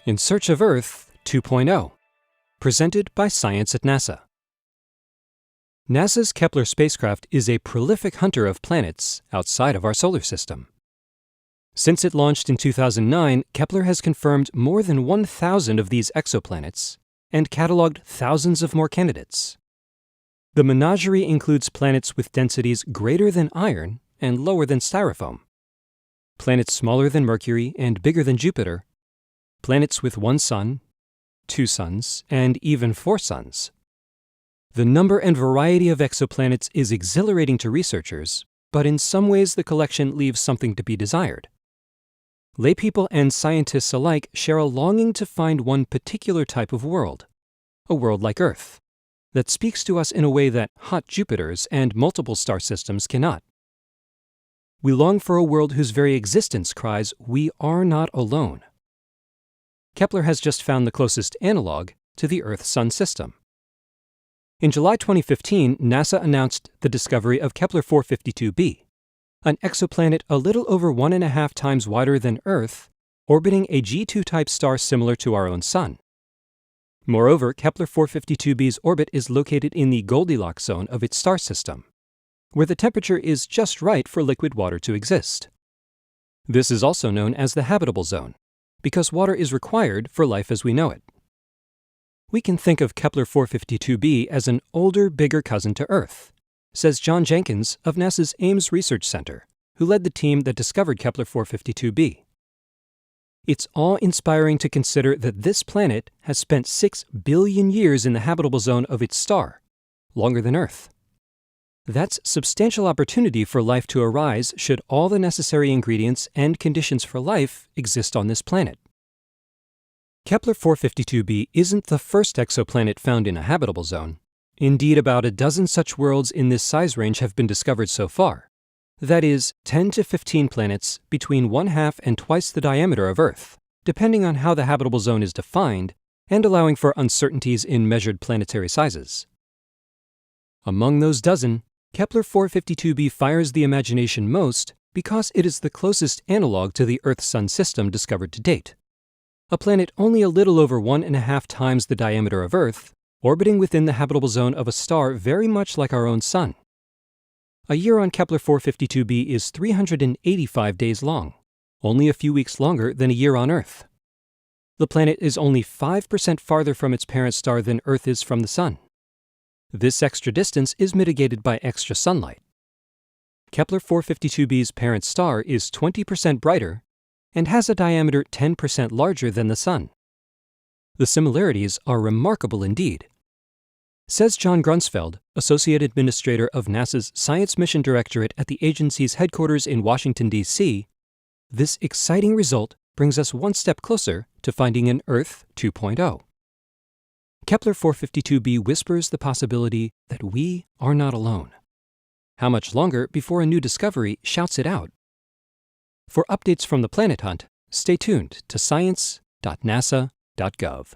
In Search of Earth 2.0, presented by Science at NASA. NASA's Kepler spacecraft is a prolific hunter of planets outside of our solar system. Since it launched in 2009, Kepler has confirmed more than 1,000 of these exoplanets and cataloged thousands of more candidates. The menagerie includes planets with densities greater than iron and lower than styrofoam, planets smaller than Mercury and bigger than Jupiter, planets with one sun, two suns, and even four suns. The number and variety of exoplanets is exhilarating to researchers, but in some ways the collection leaves something to be desired. Laypeople and scientists alike share a longing to find one particular type of world, a world like Earth, that speaks to us in a way that hot Jupiters and multiple star systems cannot. We long for a world whose very existence cries, "We are not alone." Kepler has just found the closest analog to the Earth-Sun system. In July 2015, NASA announced the discovery of Kepler 452b, an exoplanet a little over 1.5 times wider than Earth, orbiting a G2-type star similar to our own Sun. Moreover, Kepler 452b's orbit is located in the Goldilocks zone of its star system, where the temperature is just right for liquid water to exist. This is also known as the habitable zone, because water is required for life as we know it. We can think of Kepler 452b as an older, bigger cousin to Earth, says John Jenkins of NASA's Ames Research Center, who led the team that discovered Kepler 452b. It's awe-inspiring to consider that this planet has spent 6 billion years in the habitable zone of its star, longer than Earth. That's substantial opportunity for life to arise should all the necessary ingredients and conditions for life exist on this planet. Kepler 452b isn't the first exoplanet found in a habitable zone. Indeed, about a dozen such worlds in this size range have been discovered so far. That is, 10 to 15 planets between 1/2 and twice the diameter of Earth, depending on how the habitable zone is defined and allowing for uncertainties in measured planetary sizes. Among those dozen, Kepler 452b fires the imagination most because it is the closest analog to the Earth-Sun system discovered to date. A planet only a little over 1.5 times the diameter of Earth, orbiting within the habitable zone of a star very much like our own Sun. A year on Kepler 452b is 385 days long, only a few weeks longer than a year on Earth. The planet is only 5% farther from its parent star than Earth is from the Sun. This extra distance is mitigated by extra sunlight. Kepler 452b's parent star is 20% brighter and has a diameter 10% larger than the Sun. The similarities are remarkable indeed. Says John Grunsfeld, Associate Administrator of NASA's Science Mission Directorate at the agency's headquarters in Washington, D.C., this exciting result brings us one step closer to finding an Earth 2.0. Kepler 452b whispers the possibility that we are not alone. How much longer before a new discovery shouts it out? For updates from the planet hunt, stay tuned to science.nasa.gov.